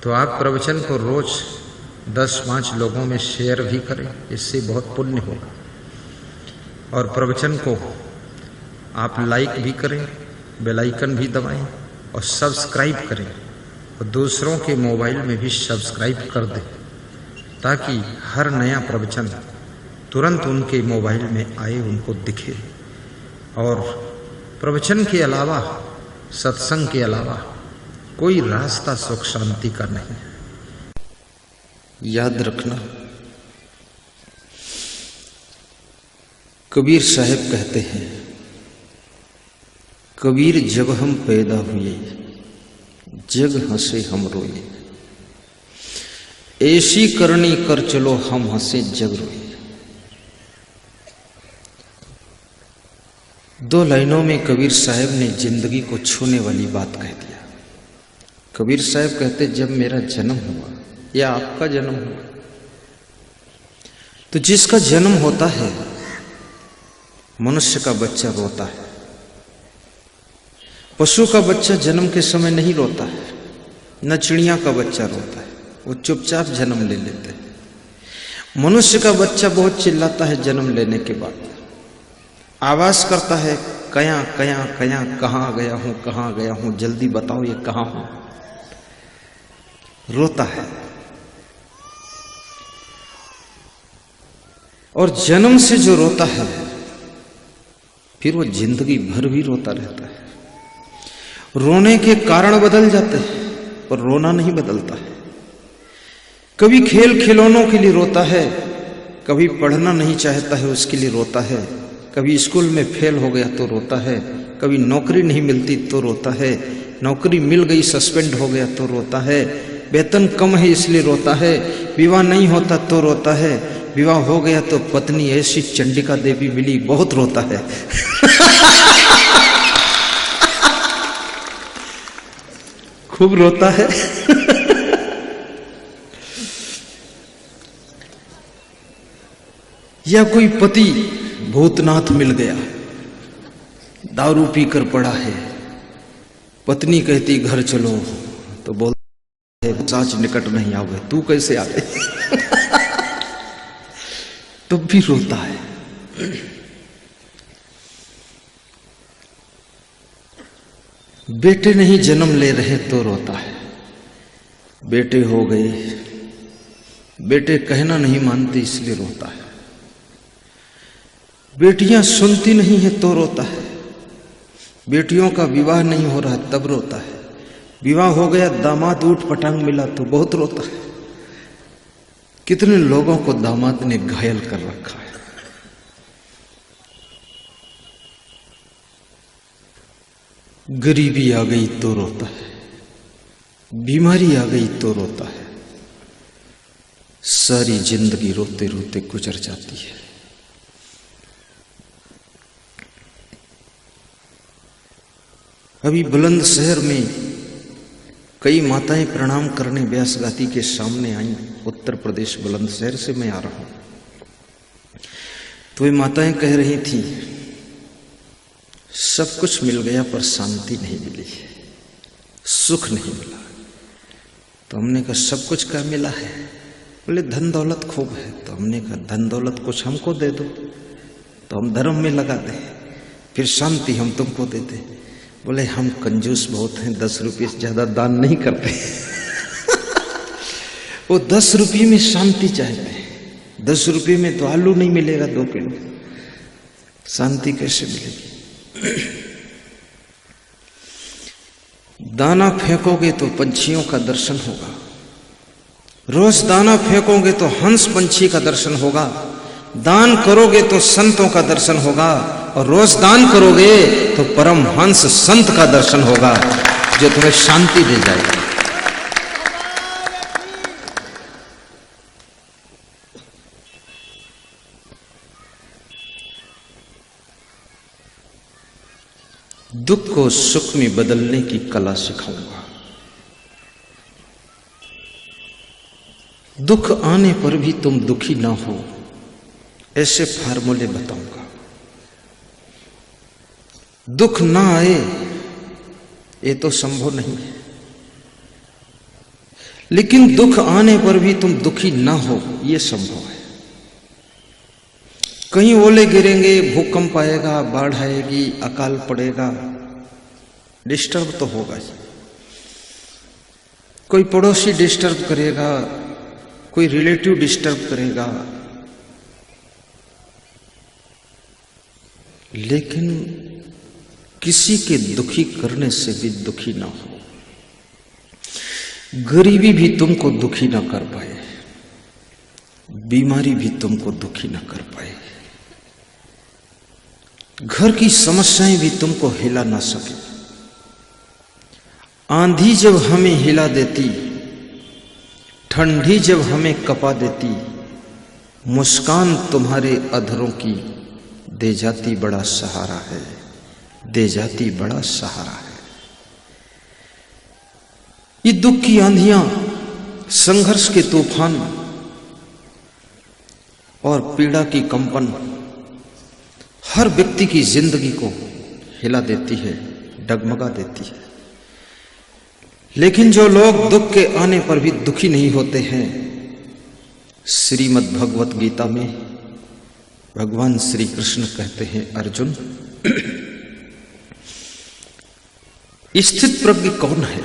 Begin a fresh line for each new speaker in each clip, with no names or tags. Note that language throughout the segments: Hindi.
तो आप प्रवचन को रोज 10-5 लोगों में शेयर भी करें, इससे बहुत पुण्य होगा। और प्रवचन को आप लाइक भी करें, बेल आइकन भी दबाएं और सब्सक्राइब करें, और दूसरों के मोबाइल में भी सब्सक्राइब कर दें, ताकि हर नया प्रवचन तुरंत उनके मोबाइल में आए, उनको दिखे। और प्रवचन के अलावा, सत्संग के अलावा कोई रास्ता सुख शांति का नहीं है। याद रखना, कबीर साहब कहते हैं, कबीर जब हम पैदा हुए जग हंसे हम रोए, ऐसी करनी कर चलो हम हंसे जग रोए। 2 लाइनों में कबीर साहब ने जिंदगी को छूने वाली बात कह दिया। कबीर साहब कहते, जब मेरा जन्म हुआ या आपका जन्म हुआ, तो जिसका जन्म होता है, मनुष्य का बच्चा रोता है। पशु का बच्चा जन्म के समय नहीं रोता है, न चिड़िया का बच्चा रोता है, वो चुपचाप जन्म ले लेते हैं। मनुष्य का बच्चा बहुत चिल्लाता है जन्म लेने के बाद, आवाज करता है, कया कया कया, कहाँ गया हूं, कहाँ गया हूं, जल्दी बताओ ये कहाँ हूं। रोता है। और जन्म से जो रोता है, फिर वो जिंदगी भर भी रोता रहता है। रोने के कारण बदल जाते हैं, पर रोना नहीं बदलता है। कभी खेल खिलौनों के लिए रोता है, कभी पढ़ना नहीं चाहता है उसके लिए रोता है, कभी स्कूल में फेल हो गया तो रोता है, कभी नौकरी नहीं मिलती तो रोता है, नौकरी मिल गई सस्पेंड हो गया तो रोता है, वेतन कम है इसलिए रोता है, विवाह नहीं होता तो रोता है, विवाह हो गया तो पत्नी ऐसी चंडिका देवी मिली, बहुत रोता है। खूब रोता है। या कोई पति भूतनाथ मिल गया, दारू पीकर पड़ा है, पत्नी कहती घर चलो, तो बोलता है साच निकट नहीं आओगे, तू कैसे आ गए। तो भी रोता है। बेटे नहीं जन्म ले रहे तो रोता है, बेटे हो गए, बेटे कहना नहीं मानते इसलिए रोता है, बेटियां सुनती नहीं है तो रोता है, बेटियों का विवाह नहीं हो रहा तब रोता है, विवाह हो गया दामाद ऊट पटांग मिला तो बहुत रोता है। कितने लोगों को दामाद ने घायल कर रखा है। गरीबी आ गई तो रोता है, बीमारी आ गई तो रोता है, सारी जिंदगी रोते रोते गुजर जाती है। अभी बुलंदशहर में कई माताएं प्रणाम करने व्यास गाती के सामने आई। उत्तर प्रदेश बुलंदशहर से मैं आ रहा हूं, तो वे माताएं कह रही थी, सब कुछ मिल गया पर शांति नहीं मिली, सुख नहीं मिला। तो हमने कहा सब कुछ क्या मिला है? बोले धन दौलत खूब है। तो हमने कहा धन दौलत कुछ हमको दे दो तो हम धर्म में लगा दें, फिर शांति हम तुमको दे दें। बोले हम कंजूस बहुत हैं, 10 रुपये से ज्यादा दान नहीं करते। वो 10 रुपये में शांति चाहते हैं। 10 रुपये में तो आलू नहीं मिलेगा 2 किलो, शांति कैसे मिलेगी? दाना फेंकोगे तो पंछियों का दर्शन होगा, रोज दाना फेंकोगे तो हंस पंछी का दर्शन होगा, दान करोगे तो संतों का दर्शन होगा, और रोज दान करोगे तो परम हंस संत का दर्शन होगा, जो तुम्हें शांति दे जाएगा। दुख को सुख में बदलने की कला सिखाऊंगा, दुख आने पर भी तुम दुखी ना हो, ऐसे फार्मूले बताऊंगा। दुख ना आए ये तो संभव नहीं है, लेकिन दुख आने पर भी तुम दुखी ना हो, यह संभव है। कहीं ओले गिरेंगे, भूकंप आएगा, बाढ़ आएगी, अकाल पड़ेगा, डिस्टर्ब तो होगा ही। कोई पड़ोसी डिस्टर्ब करेगा, कोई रिलेटिव डिस्टर्ब करेगा, लेकिन किसी के दुखी करने से भी दुखी ना हो। गरीबी भी तुमको दुखी ना कर पाए, बीमारी भी तुमको दुखी ना कर पाए, घर की समस्याएं भी तुमको हिला ना सके। आंधी जब हमें हिला देती, ठंडी जब हमें कपा देती, मुस्कान तुम्हारे अधरों की दे जाती बड़ा सहारा है, दे जाती बड़ा सहारा है। ये दुख की आंधियां, संघर्ष के तूफान और पीड़ा की कंपन हर व्यक्ति की जिंदगी को हिला देती है, डगमगा देती है। लेकिन जो लोग दुख के आने पर भी दुखी नहीं होते हैं, श्रीमद् भगवत गीता में भगवान श्री कृष्ण कहते हैं, अर्जुन स्थित प्रज्ञ कौन है?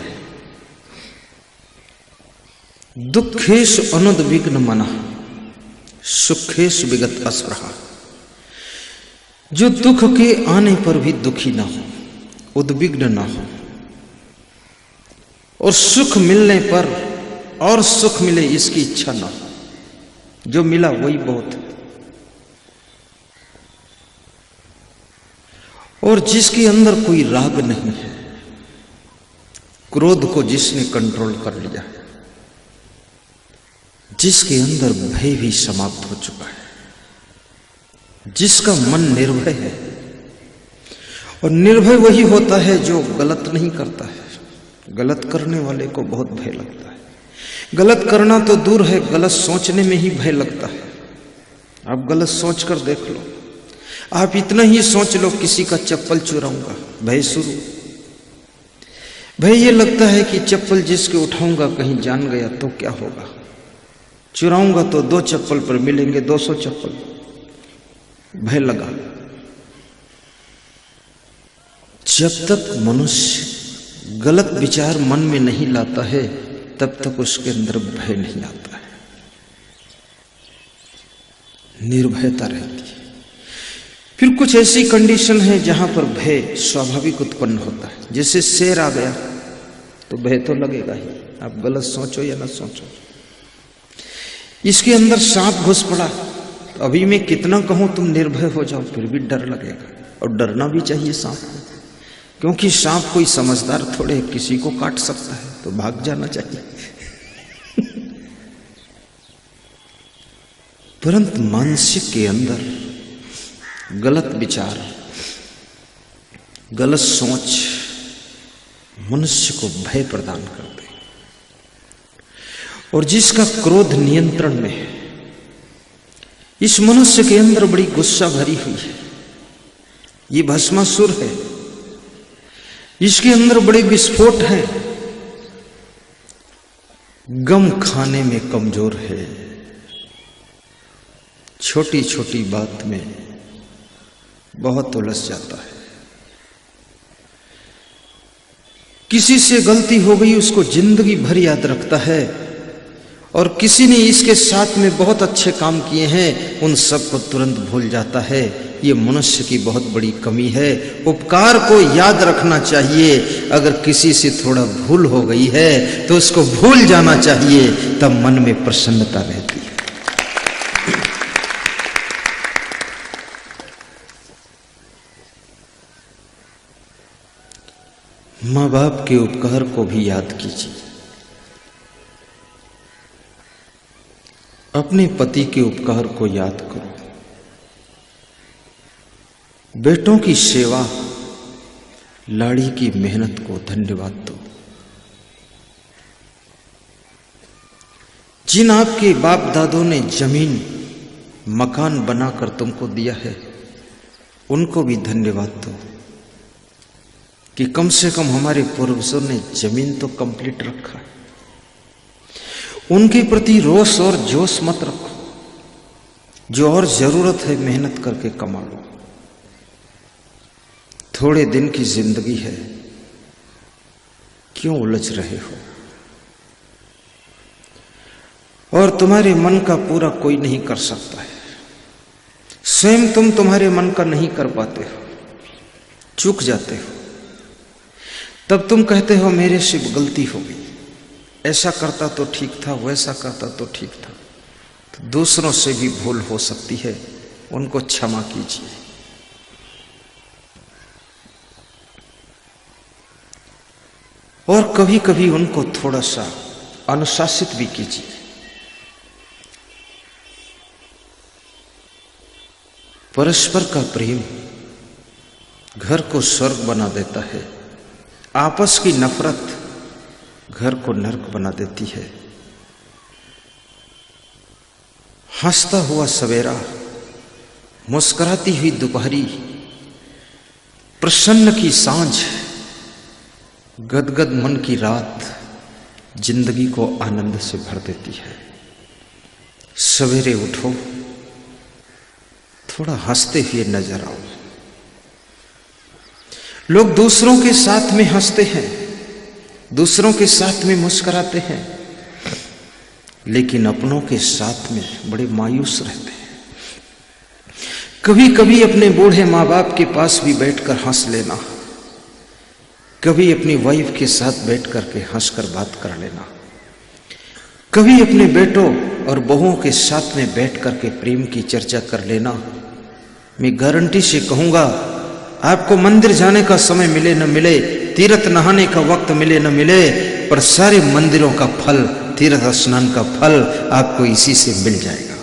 दुखेश अनुद्विग्न मनः सुखेश विगत अस्पृहा। जो दुख के आने पर भी दुखी ना हो, उद्विग्न ना हो, और सुख मिलने पर और सुख मिले इसकी इच्छा ना हो। जो मिला वही बहुत है। और जिसके अंदर कोई राग नहीं है, क्रोध को जिसने कंट्रोल कर लिया है, जिसके अंदर भय भी समाप्त हो चुका है, जिसका मन निर्भय है। और निर्भय वही होता है जो गलत नहीं करता है। गलत करने वाले को बहुत भय लगता है। गलत करना तो दूर है, गलत सोचने में ही भय लगता है। आप गलत सोच कर देख लो, आप इतना ही सोच लो किसी का चप्पल चुराऊंगा, भय शुरू। भय ये लगता है कि चप्पल जिसके उठाऊंगा कहीं जान गया तो क्या होगा, चुराऊंगा तो 2 चप्पल पर मिलेंगे 200 चप्पल, भय लगा। जब तक मनुष्य गलत विचार मन में नहीं लाता है, तब तक उसके अंदर भय नहीं आता है, निर्भयता रहती है। फिर कुछ ऐसी कंडीशन है जहां पर भय स्वाभाविक उत्पन्न होता है। जैसे शेर आ गया तो भय तो लगेगा ही, आप गलत सोचो या ना सोचो। इसके अंदर सांप घुस पड़ा तो अभी मैं कितना कहूं तुम निर्भय हो जाओ, फिर भी डर लगेगा। और डरना भी चाहिए सांप को, क्योंकि सांप कोई समझदार थोड़े किसी को काट सकता है, तो भाग जाना चाहिए। परंतु मानसिक के अंदर गलत विचार, गलत सोच मनुष्य को भय प्रदान करते हैं। और जिसका क्रोध नियंत्रण में है, इस मनुष्य के अंदर बड़ी गुस्सा भरी हुई है, ये भस्मासुर है, इसके अंदर बड़े विस्फोट हैं, गम खाने में कमजोर है, छोटी छोटी बात में बहुत उलझ जाता है। किसी से गलती हो गई उसको जिंदगी भर याद रखता है, और किसी ने इसके साथ में बहुत अच्छे काम किए हैं, उन सब को तुरंत भूल जाता है। ये मनुष्य की बहुत बड़ी कमी है। उपकार को याद रखना चाहिए, अगर किसी से थोड़ा भूल हो गई है तो उसको भूल जाना चाहिए, तब मन में प्रसन्नता रहती है। माँ बाप के उपकार को भी याद कीजिए, अपने पति के उपकार को याद करो, बेटों की सेवा, लाड़ी की मेहनत को धन्यवाद दो। जिन आपके बाप दादों ने जमीन मकान बनाकर तुमको दिया है, उनको भी धन्यवाद दो कि कम से कम हमारे पूर्वजों ने जमीन तो कंप्लीट रखा। उनके प्रति रोष और जोश मत रखो। जो और जरूरत है मेहनत करके कमा लो। थोड़े दिन की जिंदगी है, क्यों उलझ रहे हो? और तुम्हारे मन का पूरा कोई नहीं कर सकता है। स्वयं तुम तुम्हारे मन का नहीं कर पाते हो, चूक जाते हो। तब तुम कहते हो मेरे से गलती हो गई, ऐसा करता तो ठीक था, वैसा करता तो ठीक था। तो दूसरों से भी भूल हो सकती है, उनको क्षमा कीजिए। और कभी कभी उनको थोड़ा सा अनुशासित भी कीजिए। परस्पर का प्रेम घर को स्वर्ग बना देता है। आपस की नफरत घर को नरक बना देती है। हंसता हुआ सवेरा, मुस्कुराती हुई दोपहरी, प्रसन्न की सांझ, गदगद मन की रात जिंदगी को आनंद से भर देती है। सवेरे उठो, थोड़ा हंसते हुए नजर आओ। लोग दूसरों के साथ में हंसते हैं, दूसरों के साथ में मुस्कुराते हैं, लेकिन अपनों के साथ में बड़े मायूस रहते हैं। कभी कभी अपने बूढ़े माँ बाप के पास भी बैठकर हंस लेना, कभी अपनी वाइफ के साथ बैठ करके हंसकर बात कर लेना, कभी अपने बेटों और बहुओं के साथ में बैठ करके प्रेम की चर्चा कर लेना। मैं गारंटी से कहूंगा, आपको मंदिर जाने का समय मिले न मिले, तीर्थ नहाने का वक्त मिले न मिले, पर सारे मंदिरों का फल, तीर्थ स्नान का फल आपको इसी से मिल जाएगा।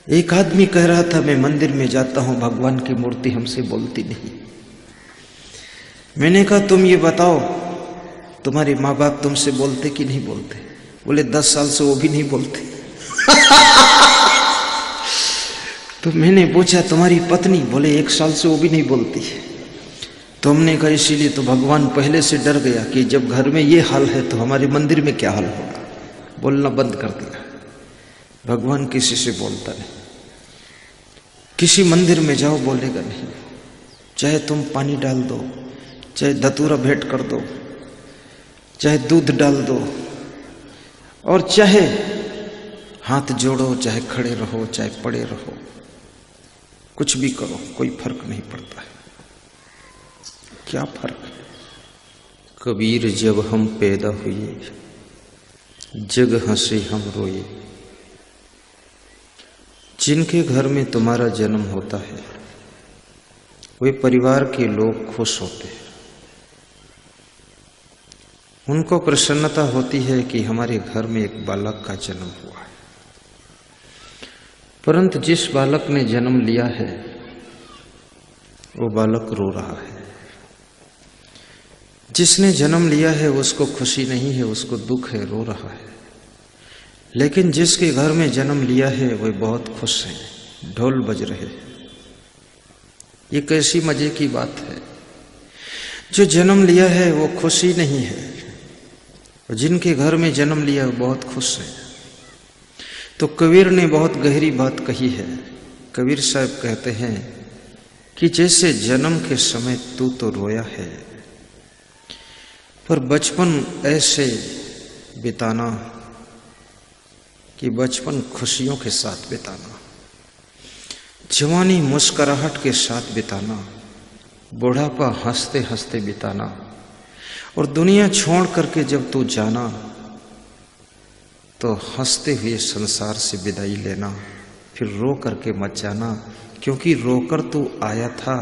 एक आदमी कह रहा था, मैं मंदिर में जाता हूं, भगवान की मूर्ति हमसे बोलती नहीं। मैंने कहा, तुम ये बताओ, तुम्हारे माँ बाप तुमसे बोलते कि नहीं बोलते? बोले 10 साल से वो भी नहीं बोलते। तो मैंने पूछा, तुम्हारी पत्नी? बोले 1 साल से वो भी नहीं बोलती। तो हमने कहा, इसीलिए तो भगवान पहले से डर गया कि जब घर में ये हाल है तो हमारे मंदिर में क्या हाल होगा। बोलना बंद कर दिया। भगवान किसी से बोलता नहीं। किसी मंदिर में जाओ, बोलेगा नहीं। चाहे तुम पानी डाल दो, चाहे धतूरा भेंट कर दो, चाहे दूध डाल दो, और चाहे हाथ जोड़ो, चाहे खड़े रहो, चाहे पड़े रहो, कुछ भी करो, कोई फर्क नहीं पड़ता है। क्या फर्क है? कबीर जब हम पैदा हुए, जग हंसे हम रोए। जिनके घर में तुम्हारा जन्म होता है, वे परिवार के लोग खुश होते हैं। उनको प्रसन्नता होती है कि हमारे घर में एक बालक का जन्म हुआ है। परंतु जिस बालक ने जन्म लिया है, वो बालक रो रहा है। जिसने जन्म लिया है उसको खुशी नहीं है, उसको दुख है, रो रहा है। लेकिन जिसके घर में जन्म लिया है वह बहुत खुश है, ढोल बज रहे हैं। ये कैसी मजे की बात है। जो जन्म लिया है वो खुशी नहीं है, और जिनके घर में जन्म लिया वो बहुत खुश है। तो कबीर ने बहुत गहरी बात कही है। कबीर साहब कहते हैं कि जैसे जन्म के समय तू तो रोया है, पर बचपन ऐसे बिताना कि बचपन खुशियों के साथ बिताना, जवानी मुस्कुराहट के साथ बिताना, बुढ़ापा हंसते हंसते बिताना, और दुनिया छोड़ करके जब तू जाना तो हंसते हुए संसार से विदाई लेना। फिर रो करके मत जाना, क्योंकि रोकर तू आया था।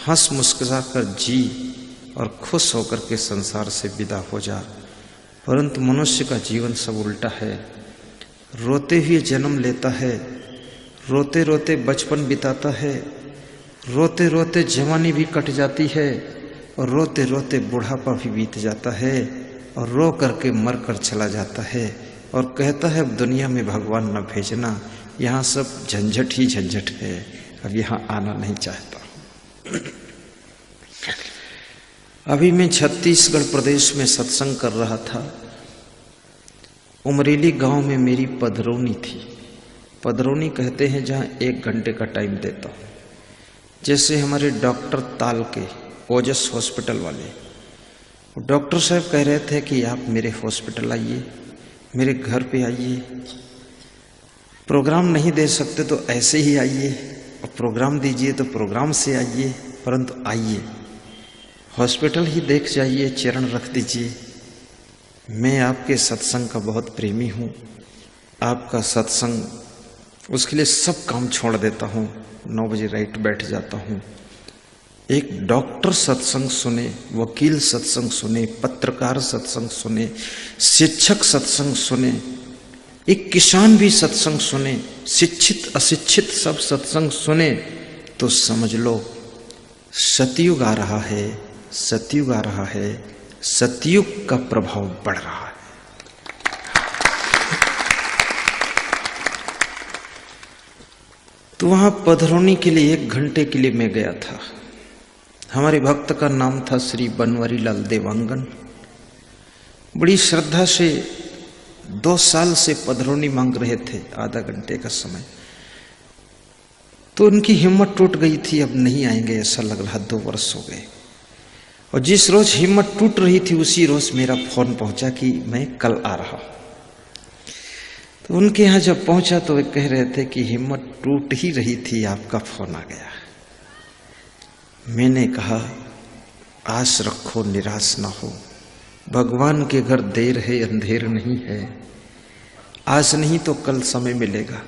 हंस मुस्कुरा कर जी और खुश होकर के संसार से विदा हो जा। परंतु मनुष्य का जीवन सब उल्टा है। रोते हुए जन्म लेता है, रोते रोते बचपन बिताता है, रोते रोते जवानी भी कट जाती है, और रोते रोते बुढ़ापा भी बीत जाता है, और रो करके मर कर चला जाता है, और कहता है अब दुनिया में भगवान न भेजना, यहाँ सब झंझट ही झंझट है, अब यहाँ आना नहीं चाहता। अभी मैं छत्तीसगढ़ प्रदेश में सत्संग कर रहा था। उमरेली गांव में मेरी पधरौनी थी। पधरौनी कहते हैं जहाँ 1 घंटे का टाइम देता हूँ। जैसे हमारे डॉक्टर ताल के ओजस हॉस्पिटल वाले, डॉक्टर साहब कह रहे थे कि आप मेरे हॉस्पिटल आइए, मेरे घर पे आइए, प्रोग्राम नहीं दे सकते तो ऐसे ही आइए, और प्रोग्राम दीजिए तो प्रोग्राम से आइए, परंतु आइए, हॉस्पिटल ही देख जाइए, चरण रख दीजिए। मैं आपके सत्संग का बहुत प्रेमी हूँ। आपका सत्संग, उसके लिए सब काम छोड़ देता हूँ, 9 बजे राइट बैठ जाता हूँ। एक डॉक्टर सत्संग सुने, वकील सत्संग सुने, पत्रकार सत्संग सुने, शिक्षक सत्संग सुने, एक किसान भी सत्संग सुने, शिक्षित अशिक्षित सब सत्संग सुने, तो समझ लो सतयुग आ रहा है, सतयुग आ रहा है, सतयुग का प्रभाव बढ़ रहा है। तो वहां पधरौनी के लिए 1 घंटे के लिए मैं गया था। हमारे भक्त का नाम था श्री बनवारी लाल देवांगन। बड़ी श्रद्धा से 2 साल से पधरौनी मांग रहे थे, आधा घंटे का समय। तो उनकी हिम्मत टूट गई थी, अब नहीं आएंगे ऐसा लग रहा। 2 वर्ष हो गए, और जिस रोज हिम्मत टूट रही थी उसी रोज मेरा फोन पहुंचा कि मैं कल आ रहा हूं। तो उनके यहां जब पहुंचा तो वे कह रहे थे कि हिम्मत टूट ही रही थी, आपका फोन आ गया। मैंने कहा आस रखो, निराश ना हो, भगवान के घर देर है अंधेर नहीं है, आज नहीं तो कल समय मिलेगा।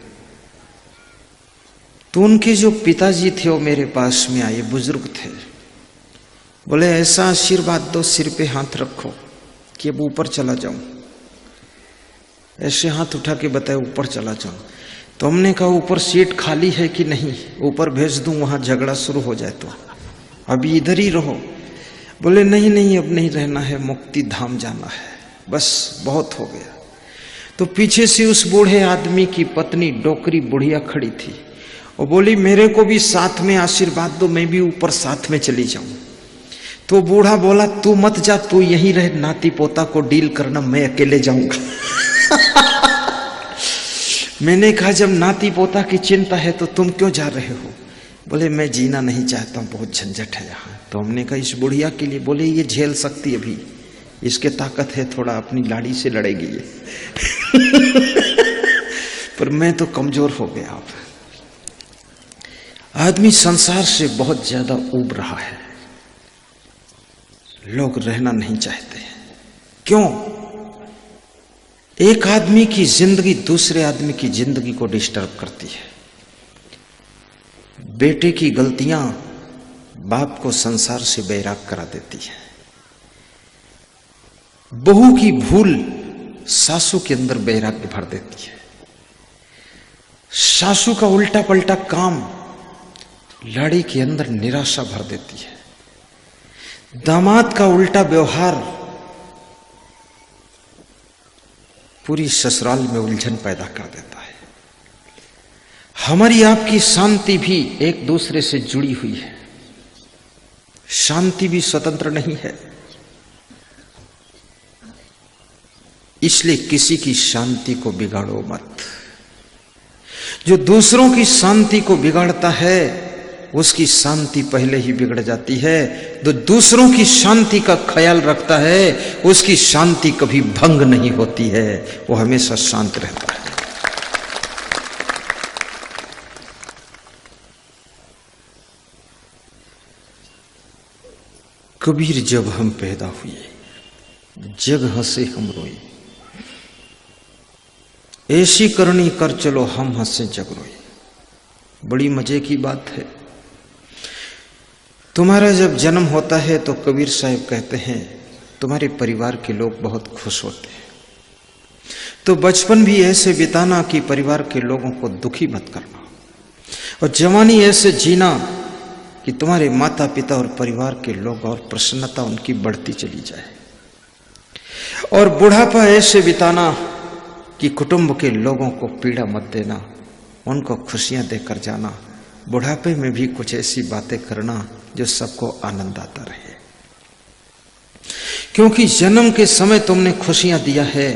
तो उनके जो पिताजी थे वो मेरे पास में आए, बुजुर्ग थे। बोले ऐसा आशीर्वाद दो, सिर पे हाथ रखो कि अब ऊपर चला जाऊं। ऐसे हाथ उठा के बताए ऊपर चला जाऊं। तो हमने कहा ऊपर सीट खाली है कि नहीं, ऊपर भेज दूं, वहां झगड़ा शुरू हो जाए तो अभी इधर ही रहो। बोले नहीं नहीं, अब नहीं रहना है, मुक्ति धाम जाना है, बस बहुत हो गया। तो पीछे से उस बूढ़े आदमी की पत्नी डोकरी बुढ़िया खड़ी थी, और बोली मेरे को भी साथ में आशीर्वाद दो, मैं भी ऊपर साथ में चली जाऊं। तो बूढ़ा बोला तू मत जा, तू यहीं रह, नाती पोता को डील करना, मैं अकेले जाऊंगा। मैंने कहा जब नाती पोता की चिंता है तो तुम क्यों जा रहे हो? बोले मैं जीना नहीं चाहता हूं, बहुत झंझट है यहाँ। तो हमने कहा इस बुढ़िया के लिए, बोले ये झेल सकती अभी, इसके ताकत है, थोड़ा अपनी लाड़ी से लड़ेगी ये। पर मैं तो कमजोर हो गया। अब आदमी संसार से बहुत ज्यादा ऊब रहा है, लोग रहना नहीं चाहते। क्यों? एक आदमी की जिंदगी दूसरे आदमी की जिंदगी को डिस्टर्ब करती है। बेटे की गलतियां बाप को संसार से बैराग करा देती है। बहू की भूल सासू के अंदर बैराग्य भर देती है। सासू का उल्टा पलटा काम लाड़ी के अंदर निराशा भर देती है। दामाद का उल्टा व्यवहार पूरी ससुराल में उलझन पैदा कर देता है। हमारी आपकी शांति भी एक दूसरे से जुड़ी हुई है, शांति भी स्वतंत्र नहीं है। इसलिए किसी की शांति को बिगाड़ो मत। जो दूसरों की शांति को बिगाड़ता है उसकी शांति पहले ही बिगड़ जाती है। जो दूसरों की शांति का ख्याल रखता है उसकी शांति कभी भंग नहीं होती है, वो हमेशा शांत रहता है। कबीर जब हम पैदा हुए जग हंसे हम रोए, ऐसी करनी कर चलो हम हंसे जग रोए। बड़ी मजे की बात है। तुम्हारा जब जन्म होता है तो कबीर साहब कहते हैं तुम्हारे परिवार के लोग बहुत खुश होते हैं। तो बचपन भी ऐसे बिताना कि परिवार के लोगों को दुखी मत करना, और जवानी ऐसे जीना कि तुम्हारे माता पिता और परिवार के लोग और प्रसन्नता उनकी बढ़ती चली जाए, और बुढ़ापा ऐसे बिताना कि कुटुंब के लोगों को पीड़ा मत देना, उनको खुशियां देकर जाना। बुढ़ापे में भी कुछ ऐसी बातें करना जो सबको आनंद आता रहे। क्योंकि जन्म के समय तुमने खुशियां दिया है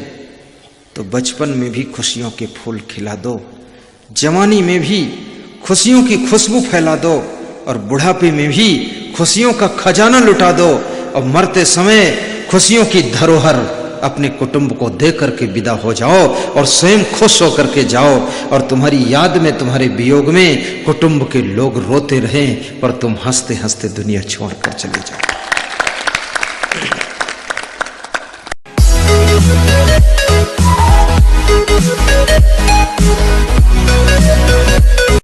तो बचपन में भी खुशियों के फूल खिला दो, जवानी में भी खुशियों की खुशबू फैला दो और बुढ़ापे में भी खुशियों का खजाना लुटा दो और मरते समय खुशियों की धरोहर अपने कुटुंब को दे करके विदा हो जाओ और स्वयं खुश होकर के जाओ और तुम्हारी याद में, तुम्हारे वियोग में कुटुंब के लोग रोते रहें पर तुम हंसते हंसते दुनिया छोड़कर चले जाओ।